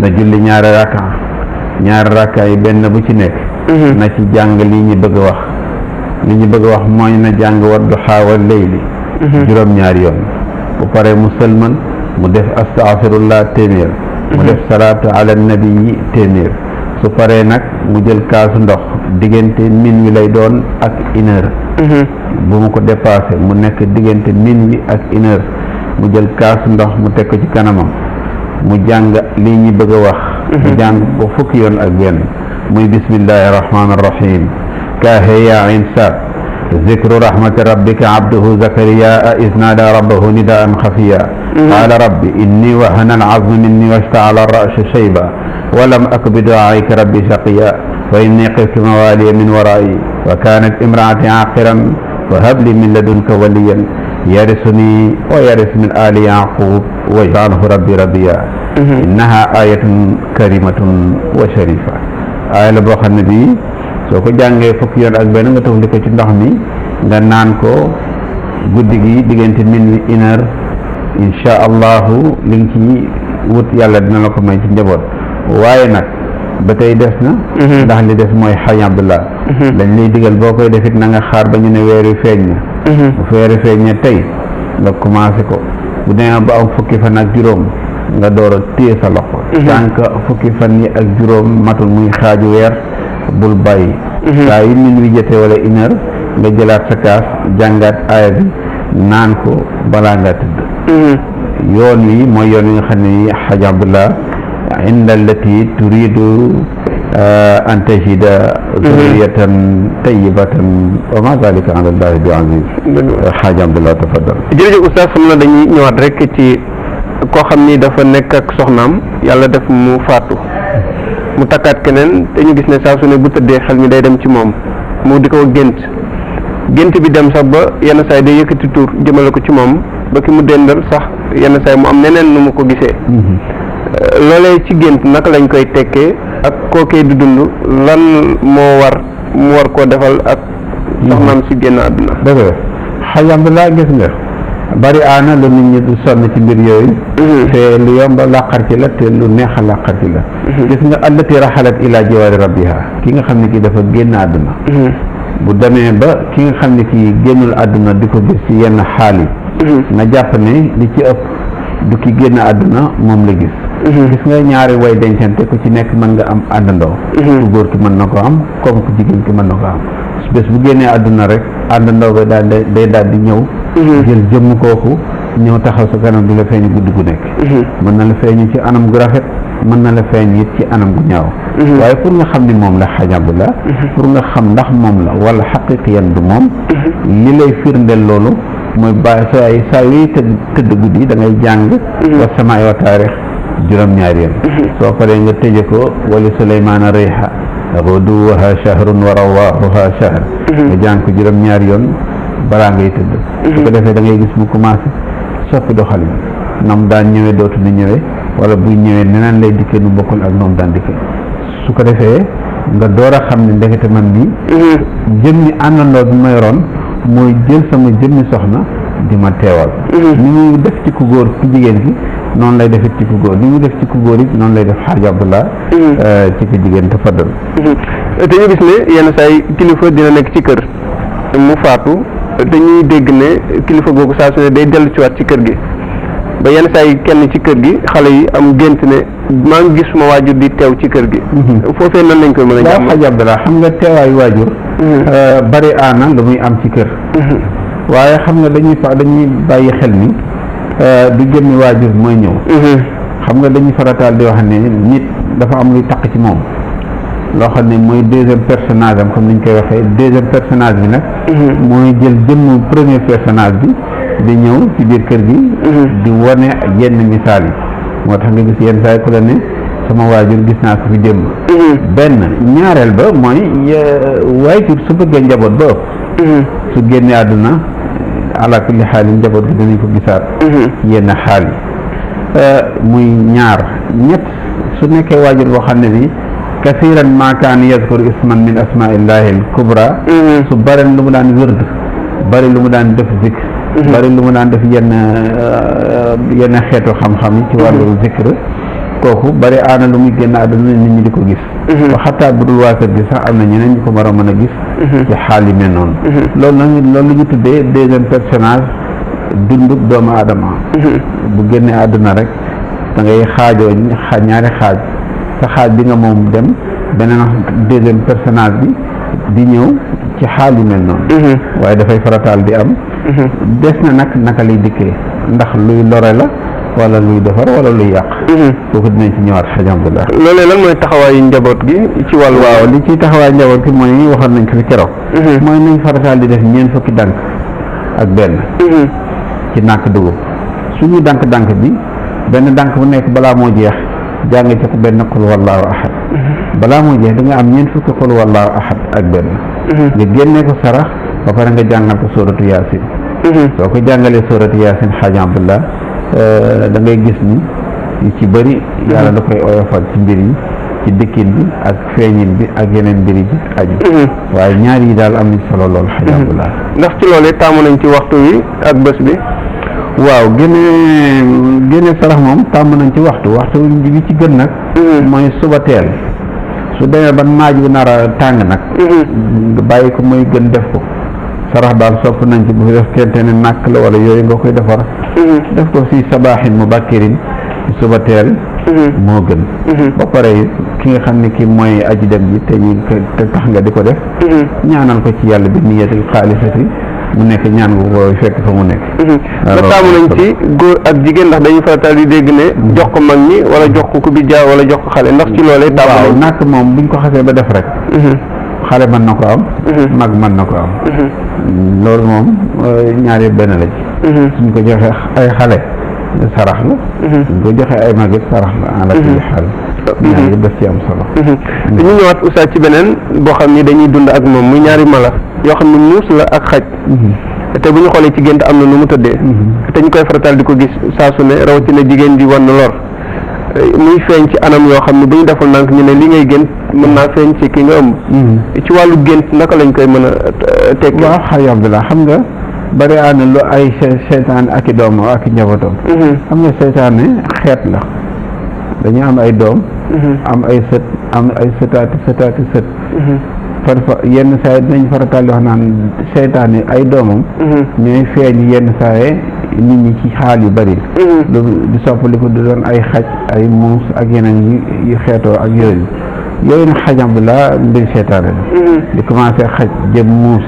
na julli ñaari rakka yi benn bu ci nekk na ci jàng li ñu bëgg a wax li ñu bëgg a wax mooy na jàng wadduha wal layli juróom-ñaari yoon bu paree mu sëlman mu def astaghfirullah téeméer mu def salaatu ala nabi téeméer su paree nag mu jël kaasu ndox diggante minuit lay doon ak une heure bu mu ko dépassé mu nekk diggante minuit ak une heure mu jël kaasu ndox mu teg ko ci kanamam mu jàng lii ñi bëgg a wax mu jàng ko fukki yoon ak benn muy bismillahi rahmani rahim kaahe yaa insaat zikru rahmati rabbika abduhu zakariya iz naada rabbahu nidaan xafiya qaala rabbi inni wahana al-azmu minni washtaala ar-ra'su shayba wa lam aku bi du'aa'ika rabbi shaqiya wa inni xiftu mawaaliya min waraa'i wa kaanat imra'ati aaqiran fa hab li min ladunka waliyan yarisuni wa yaris min aali yaqub waj'alhu rabbi radiya innaha ayatun karimatun wa sharifa aaya la boo xam ne bii soo ko jàngee fukki yoon ak benn nga tofli ko ci ndox mi nga naan ko guddi gi diggante minuit une heure insha allahu li nga ci wut yàlla dina la ko may ci njaboot waaye nag ba tey des na ndax li des mooy xaj Abdallah dañ lay digal boo koy defit na nga xaar ba ñu ne weer wi feeñ na bu weer wi feeñ na tey nga commencé ko bu demee ba am fukki fan ak juróom nga door a téye sa loxo tànk fukki fan yi ak juróom matul muy xaaju weer bul bàyyi saa yu minuit jotee wala une heure nga jëlaat sa kaas jàngaat aaya bi naan ko balaa nga tëdd yoon wi mooy yoon wi nga xam ne Xaaj Abdullah inda allati turidu an tajida zurriyatan tayyibatan wa ma zalika ala allahi bi aziz. Xaaj Abdullah tafaddal. jërëjëf oustaz, xam na dañuy ñëwaat rek ci koo xam ni dafa nekk ak soxnaam yàlla def mu faatu mu takkaat keneen te ñu gis ne saa su ne bu tëddee xel mi day dem ci moom mu di ko gént bi dem sax ba yenn saay day yëkkati tur jëmale ko ci moom ba ki mu dendal sax yenn saay mu am neneen nu mu ko gisee loolee ci gént naka lañ koy tekkee ak kookee di dund lan moo war mu war koo defal ak soxnaam si génn àdduna. dëgg la Xaaj Abdullah gis nga bari aana lu nit ñi du sonn ci mbir yooyu te lu yomba làqar ci la te lu neex a làqar ci la gis nga allati raxalat ila jiwaari rabbiha ki nga xam ne kii dafa génn àdduna bu demee ba ki nga xam ne kii génnul àdduna di ko gis ci yenn xaal yi na jàpp ne li ci ëpp du ki génn àdduna moom la gis gis nga ñaari way dencante ku ci nekk mën nga am àndandoo ku góor ki mën na ko am comme ku jigéen ki mën na ko am bés bu génnee àdduna rek àndandoo ba daal day daal di ñëw jël jëmm kooku ñëw taxaw sa kanam di la feeñu guddi gu nekk mën na la feeñu ci anam gu rafet mën na la feeñ it ci anam gu ñaaw waaye pour nga xam ni moom la Xaaj Abdullah pour nga xam ndax moom la wala xaqiqiyan du moom li lay firndeel loolu mooy bàyyi saa yuy tëdd guddi da ngay jàng wa samaay wa taarix juróom-ñaari yoon soo paree nga tëje ko wali Suleymaana riiha guduwwaha shahrun wa rawaahuha shahr nga jàng ko juróom-ñaari yoon balaa ngay tëdd su ko defee da ngay gis mu commencé soppi doxalin nam daan ñëwee dootu ni ñëwee wala buy ñëwee neneen lay dikkee nu bokkul ak noom daan dikkee su ko defee nga door a xam ne ndekete man bi jëmmi àndandoo bi ma yoroon mooy jël sama jëmmi soxna di ma teewal ni muy def ci ku góor ku jigéen ki noonu lay defit ci ku góor ni muy def ci ku góor it noonu lay def Xaaj Abdullah ci ku jigéen te faddal te ñu gis ne yenn saay kilifa dina nekk ci kër mu faatu dañuy dégg ne kilifa googu saa su ne day dellu ci waat ci kër gi ba yenn saa yi kenn ci kër gi xale yi am gént ne maa ngi gis suma waajur di teew ci kër gi foofee nan lañ koy mën a jàmm Xaaj Abdullah xam nga teewaayu waajur bari aana lu muy am ci kër waaye xam nga dañuy bàyyi xel ni du jëmmi waajur mooy ñëw xam nga dañuy farataal di wax ne nit dafa am luy taq ci moom loo xam ne mooy deuxième personnage am comme ni ñu koy waxee deuxième personnage bi nag mooy jël jëmm premier personnage bi di ñëw ci biir kër gi di wane yenn misaal yi moo tax nga gis yenn saa yi ku la ne sama waajur gis naa ko fi démb benn ñaareel ba mooy waajur su bëggee njaboot ba ëpp su génnee àdduna ala kulli xaal yi njaboot gi danañ ko gisaat yenn xaal yi muy ñaar ñett su nekkee waajur boo xam ne bi kasiran ma kaan yazkur isman min asmaillahi al kubra su bari lu mu daan wërd bari lu mu daan def zikr bari lu mu daan def yenn xeetu xam-xam yi ci wàllu zikr kooku bari aana lu muy génn àdduna nit ñi di ko gis ba xataa bu dul waa kër gi sax am na ñeneen ñu ko war a mën a gis ci xaal yi mel noonu loolu nag loolu ñu tuddee deuxième personnage dundub doomu aadama bu génnee àdduna rek da ngay xaajoo ñaari xaaj sa xaaj bi nga moom dem beneen deuxième personnage bi di ñëw ci xaal yu mel noonu waaye dafay farataal di am des na nag naka lay dikkee ndax luy lore la wala luy defar wala luy yàq kooku dinañ ci ñëwaat Xaaj Abdullah loolee lan mooy taxawaayu njaboot gi ci wàllu waaw li ciy taxawaayu njaboot gi mooy waxoon nañ ko fi keroog mooy nañ farataal di def ñeent fukki dànk ak benn ci nàkk dugub suñu dànk bi benn dànk bu nekk balaa moo jeex jàng ci ko benn qul wallahu ahad balaa moo jeex da nga am ñeent fukki qul wallahu ahad ak benn nga génnee ko sarax ba pare nga jàngal ko sóoratu yaasin soo ko jàngalee sóoratu yaasin Xaaj Abdullah da ngay gis ni yu ci bëri yàlla da koy oyofal ci mbir yi ci dëkkin bi ak feeñin bi ak yeneen mbir yi ci aju waaye ñaar yi daal am nañ solo lool Xaaj Abdullah ndax ci loolee taamu nañ ci waxtu wi ak bés bi waaw génne sarax moom tàmm nañ ci waxtu bi ci gën nag mooy suba teel su demee ban naaj bu nar a tàng nag nga bàyyi ko mooy gën def ko sarax daal sopp nañ ci bu fi def kente ne nàkk la wala yooyu nga koy defar def ko si sabaaxin mu bàkkirin suba teel moo gën ba pare ki nga xam ne ki mooy aji dem ji te ñu te tax nga di ko def ñaanal ko ci yàlla bi niyatul xaalisati mu nekk ñaan gu ko fekk fa mu nekk nga taamu nañ ci góor ak jigéen ndax dañuy faratal di dégg ne jox ko mag ñi wala jox ko ku bi jaa wala jox ko xale ndax ci loolee taamu waaw nañ nàkk moom buñ ko xasee ba def rek xale mën na ko am mag mën na ko am loolu moom ñaar yëpp benn la ci suñ ko joxee ay xale sarax la suñ ko joxee ay mag it sarax la ala kulli xaal ñaar yëpp daf ci am solo ñu ñëwaat oustaz ci beneen boo xam ni dañuy dund ak moom muy ñaari mala yoo xam ne muus la ak xaj te bu ñu xoolee ci gént am na nu mu tëddee te ñu koy faratal di ko gis saa su ne rawatina jigéen di wan lor muy feeñ ci anam yoo xam ne bu ñu deful nank ñu ne li ngay gént mën naa feeñ ci ki nga ëmb ci wàllu gént naka lañ koy mën a tekki waaw xay Abdullah xam nga bari aana lu ay seytaane ak i doom ak i njabootam xam nga seytaane xeet la dañu am ay doom am ay sët am ay sëtaati sët parfois yenn saa yi dinañ farataal di wax naan seytaane ay doomam ñooy feeñ yenn saa yi nit ñi ci xaal yu bari lu di soppaliku di doon ay xaj ay muus ak yeneen yu xeetoo ak yooyu nag xajam bi la mbir seytaane la di commencé xaj jëm muus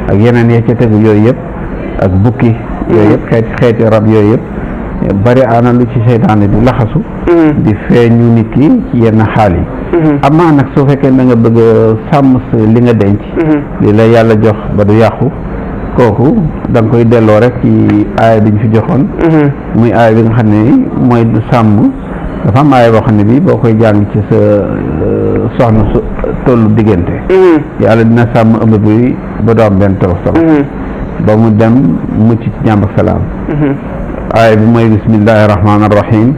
ak yeneen ya ca tegu yooyu yëpp ak bukki yooyu yëpp xeeti rab yooyu yëpp bari ana lu ci seytaane di laxasu di feeñu nit ki ci yenn xaal yi amaa nag su fekkee da nga bëgg a sàmm li nga denc li la yàlla jox ba du yàqu kooku da nga koy delloo rek ci aaya bi ñu fi joxoon muy aaya bi nga xam ne mooy du sàmm dafa am aaya boo xam ne bi boo koy jàng ci sa soxna su tollu diggante yàlla dina sàmm ëmb bi ba du am benn tolof tolof ba mu dem mucc ci jàmm ak salaam aaya bi mooy bismillahi rahmaani rahim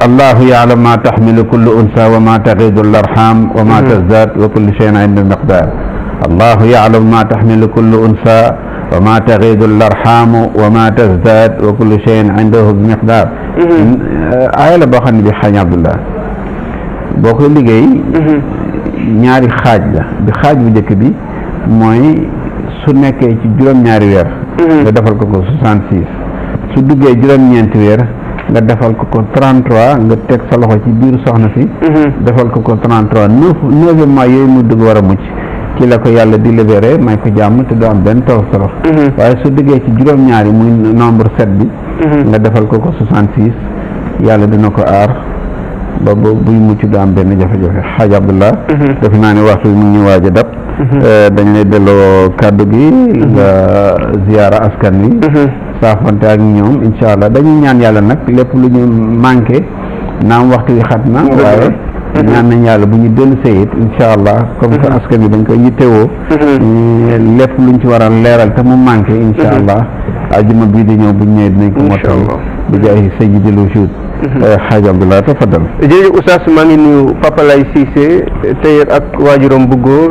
allahu ya'lamu ma taxmilu kullu unsa wa ma taxidu al-arham wa ma tazdad wa kullu shay'in inda miqdar allahu ya'lamu ma taxmilu kullu unsa wa ma taxidu al-arham wa ma tazdad wa kullu shay'in indahu bi miqdar aaya la boo xam ne bi xañ Abdullah boo ko liggéey ñaari xaaj la bi xaaj bu njëkk bi mooy su nekkee ci juróom-ñaari weer nga defal ko 66 su duggee juróom-ñeenti weer nga defal ko 33 nga teg sa loxo ci biir soxna si defal ko 33 neuvième mois yooyu mu dugg war a mucc ci la ko yàlla di libéré may ko jàmm te doo am benn tolof tolof waaye su duggee ci juróom-ñaari muy nombre 7 bi nga defal ko 66 yàlla dina ko aar ba buy mucc du am benn jafe-jafe xaaj Abdullah defe naa ne waxtu bi mu ngi waaj a dab dañ lay delloo kàddu gi nga ziyaara askan wi saafante ak ñoom incha allah dañuy ñaan yàlla nag lépp lu ñu manqué naam waxtu wi xat na waaye ñaan nañ yàlla bu ñu dellu sayit incha allah comme que askan wi dañ koy yittewoo lépp luñ ci war a leeral te mu manqué incha allah ajuma bii di ñëw buñ ñëwee dinañ ko mottali bi jaay sayyidil wujuud xaaj Abdullah tafaddal jërëjëf oustaz maa ngi nuyu Papa Lay Cissé tailleur ak waajuram bu góor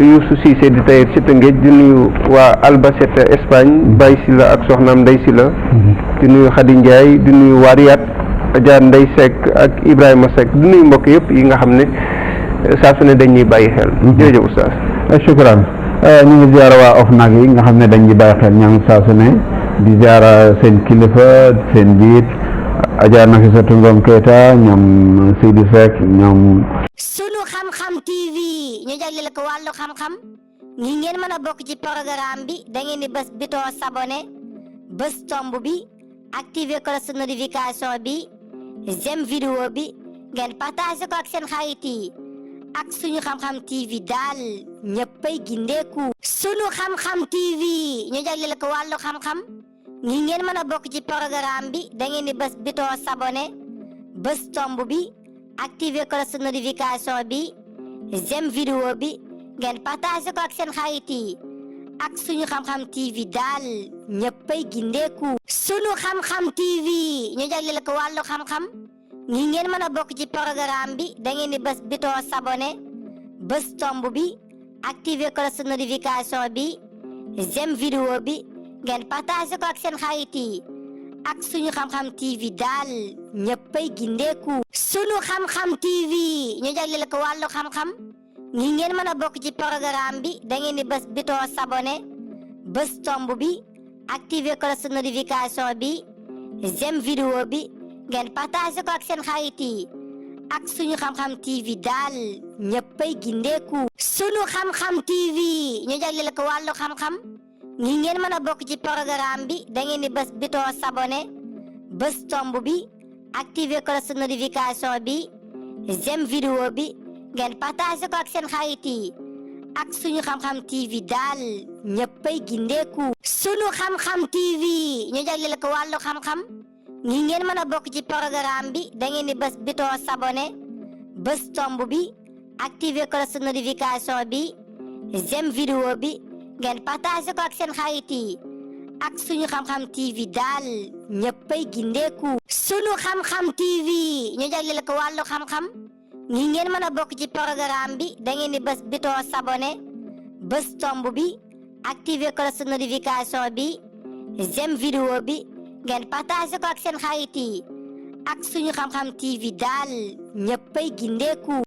Youssou Cissé di tailleur ci Tëngéej di nuyu waa Albacete Espagne Baye Sila ak soxnaam Ndey Sila di nuyu Khady Ndiaye di nuyu waa Riyad Adja Ndey Seck ak Ibrahima Seck di nuyu mbokk yëpp yi nga xam ne saa su ne dañuy bàyyi xel jërëjëf oustaz shukran ñu ngi ziara waa OFNAC yi nga xam ne dañuy bàyyi xel ñoom saa su ne di ziara seen kilifa seen njiit Adja Nafisatu Ngom Keita ñoom Sidi Seck ñoom sunu xam-xam TV ñu jagleel ko wàllu xam-xam ngi ngeen mën a bokk ci programme bi da ngeen di bës bouton s'abonner bës tomb bi activer cloche notification bi j'aime vidéo bi ngeen partage ko ak seen xarit yi ak suñu xam-xam TV daal ñëppay gindeeku sunu xam-xam TV ñu jagleel ko wàllu xam-xam ngi ngeen mën a bokk ci programme bi da ngeen di bës bouton s'abonner bës tomb bi activer cloche notification bi j'aime vidéo bi ngeen partage ko ak seen xarit yi ak suñu xam-xam TV daal ñëppay gindeeku sunu xam-xam TV ñu jagleel ko wàllu xam-xam ngi ngeen mën a bokk ci programme bi da ngeen di bës bouton s'abonner bës tomb bi activer cloche notification bi j'aime vidéo bi ngeen partage ko ak seen xarit yi ak suñu xam-xam TV daal ñëppay gindeeku sunu xam-xam TV ñu jagleel ko wàllu xam-xam ngi ngeen mën a bokk ci programme bi da ngeen di bës bouton s'abonner bës tomb bi activer cloche notification bi j'aime vidéo bi ngeen partagé ko ak seen xarit yi ak suñu xam-xam TV daal ñëppay gindeeku. Sunu xam-xam TV ñu jagleel ko wàllu xam-xam ngi ngeen mën a bokk ci programme bi da ngeen di bës bouton s'abonner bës tomb bi activer cloche notification bi j'aime vidéo bi ngeen partagé ko ak seen xarit yi ak suñu xam-xam TV daal ñëppay gindeeku. Sunu xam-xam TV ñu jagleel ko wàllu xam-xam ngi ngeen mën a bokk ci programme bi da ngeen di bës bouton s'abonner bës tomb bi activer cloche notification bi j'aime vidéo bi ngeen partagé ko ak seen xarit yi ak suñu xam-xam TV daal ñëppay gindeeku. Sunu xam-xam TV ñu jagleel ko wàllu xam-xam ngi ngeen mën a bokk ci programme bi da ngeen di bës bouton s'abonner bës tomb bi activer cloche notification bi j'aime vidéo bi ngeen partagé ko ak seen xarit yi ak suñu xam-xam TV daal ñëppay gindeeku.